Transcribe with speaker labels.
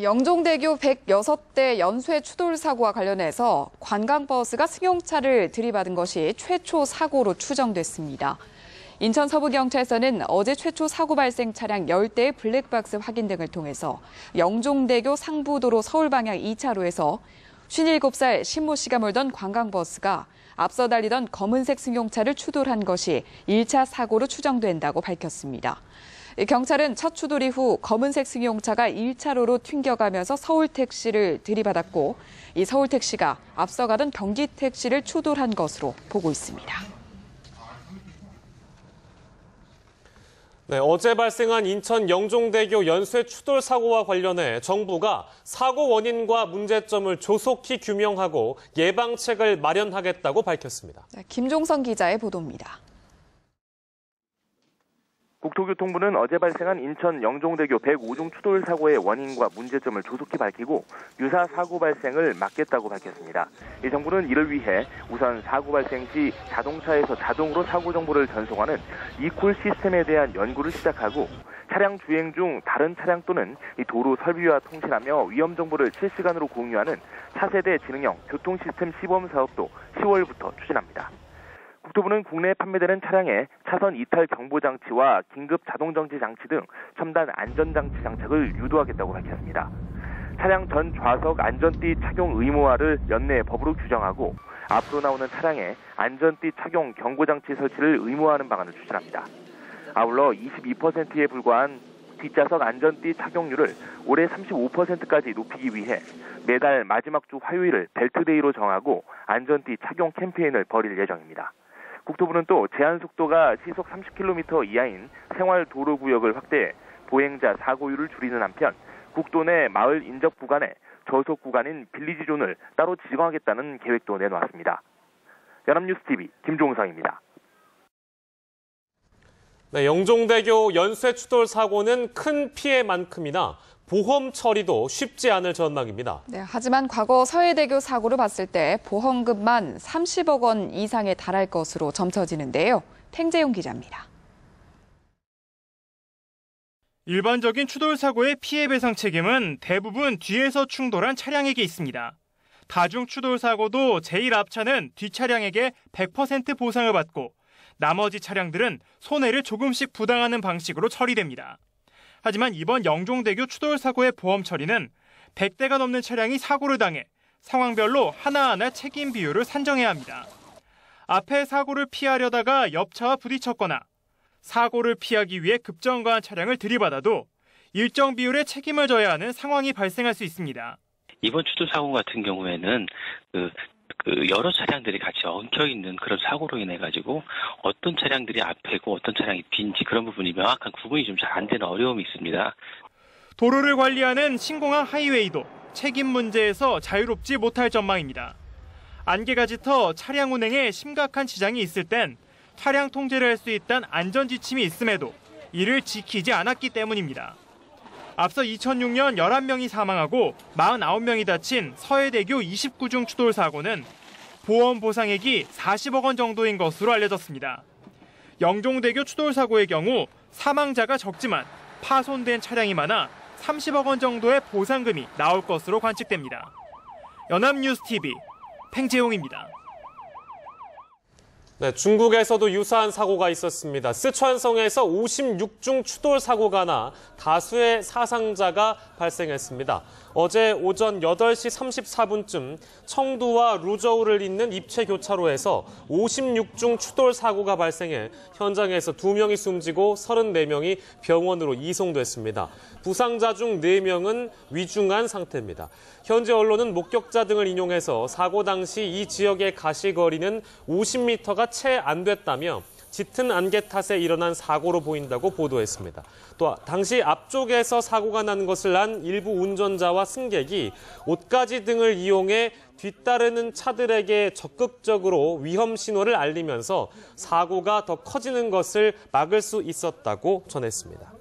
Speaker 1: 영종대교 106대 연쇄 추돌 사고와 관련해서 관광버스가 승용차를 들이받은 것이 최초 사고로 추정됐습니다. 인천 서부경찰서는 어제 최초 사고 발생 차량 10대의 블랙박스 확인 등을 통해서 영종대교 상부도로 서울 방향 2차로에서 57살 신모 씨가 몰던 관광버스가 앞서 달리던 검은색 승용차를 추돌한 것이 1차 사고로 추정된다고 밝혔습니다. 경찰은 첫 추돌 이후 검은색 승용차가 1차로로 튕겨가면서 서울택시를 들이받았고 이 서울택시가 앞서가던 경기택시를 추돌한 것으로 보고 있습니다.
Speaker 2: 네, 어제 발생한 인천 영종대교 연쇄 추돌 사고와 관련해 정부가 사고 원인과 문제점을 조속히 규명하고 예방책을 마련하겠다고 밝혔습니다.
Speaker 1: 김종성 기자의 보도입니다.
Speaker 3: 국토교통부는 어제 발생한 인천 영종대교 105중 추돌 사고의 원인과 문제점을 조속히 밝히고 유사 사고 발생을 막겠다고 밝혔습니다. 이 정부는 이를 위해 우선 사고 발생 시 자동차에서 자동으로 사고 정보를 전송하는 이콜 시스템에 대한 연구를 시작하고 차량 주행 중 다른 차량 또는 도로 설비와 통신하며 위험 정보를 실시간으로 공유하는 차세대 지능형 교통 시스템 시범 사업도 10월부터 추진합니다. 국토부는 국내에 판매되는 차량에 차선 이탈 경보 장치와 긴급 자동 정지 장치 등 첨단 안전 장치 장착을 유도하겠다고 밝혔습니다. 차량 전 좌석 안전띠 착용 의무화를 연내 법으로 규정하고 앞으로 나오는 차량에 안전띠 착용 경고 장치 설치를 의무화하는 방안을 추진합니다. 아울러 22%에 불과한 뒷좌석 안전띠 착용률을 올해 35%까지 높이기 위해 매달 마지막 주 화요일을 벨트데이로 정하고 안전띠 착용 캠페인을 벌일 예정입니다. 국토부는 또 제한 속도가 시속 30km 이하인 생활도로구역을 확대해 보행자 사고율을 줄이는 한편 국도 내 마을 인접 구간에 저속 구간인 빌리지존을 따로 지정하겠다는 계획도 내놓았습니다. 연합뉴스TV 김종성입니다.
Speaker 2: 네, 영종대교 연쇄 추돌 사고는 큰 피해만큼이나 보험 처리도 쉽지 않을 전망입니다.
Speaker 1: 네, 하지만 과거 서해대교 사고를 봤을 때 보험금만 30억 원 이상에 달할 것으로 점쳐지는데요. 탱재용 기자입니다.
Speaker 4: 일반적인 추돌 사고의 피해 배상 책임은 대부분 뒤에서 충돌한 차량에게 있습니다. 다중 추돌 사고도 제일 앞차는 뒷차량에게 100% 보상을 받고 나머지 차량들은 손해를 조금씩 부담하는 방식으로 처리됩니다. 하지만 이번 영종대교 추돌 사고의 보험 처리는 100대가 넘는 차량이 사고를 당해 상황별로 하나하나 책임 비율을 산정해야 합니다. 앞에 사고를 피하려다가 옆차와 부딪혔거나 사고를 피하기 위해 급정거한 차량을 들이받아도 일정 비율의 책임을 져야 하는 상황이 발생할 수 있습니다.
Speaker 5: 이번 추돌 사고 같은 경우에는 여러 차량들이 같이 엉켜 있는 그런 사고로 인해 가지고 어떤 차량들이 앞에고 어떤 차량이 뒤인지 그런 부분이 명확한 구분이 좀 잘 안 되는 어려움이 있습니다.
Speaker 4: 도로를 관리하는 신공항 하이웨이도 책임 문제에서 자유롭지 못할 전망입니다. 안개가 짙어 차량 운행에 심각한 지장이 있을 땐 차량 통제를 할 수 있다는 안전 지침이 있음에도 이를 지키지 않았기 때문입니다. 앞서 2006년 11명이 사망하고 49명이 다친 서해대교 29중 추돌 사고는 보험 보상액이 40억 원 정도인 것으로 알려졌습니다. 영종대교 추돌 사고의 경우 사망자가 적지만 파손된 차량이 많아 30억 원 정도의 보상금이 나올 것으로 관측됩니다. 연합뉴스TV 팽재용입니다.
Speaker 2: 네, 중국에서도 유사한 사고가 있었습니다. 쓰촨성에서 56중 추돌 사고가 나 다수의 사상자가 발생했습니다. 어제 오전 8시 34분쯤 청두와 루저우를 잇는 입체교차로에서 56중 추돌 사고가 발생해 현장에서 2명이 숨지고 34명이 병원으로 이송됐습니다. 부상자 중 4명은 위중한 상태입니다. 현재 언론은 목격자 등을 인용해서 사고 당시 이 지역의 가시거리는 50m가 채 안 됐다며 짙은 안개 탓에 일어난 사고로 보인다고 보도했습니다. 또 당시 앞쪽에서 사고가 난 것을 안 일부 운전자와 승객이 옷가지 등을 이용해 뒤따르는 차들에게 적극적으로 위험 신호를 알리면서 사고가 더 커지는 것을 막을 수 있었다고 전했습니다.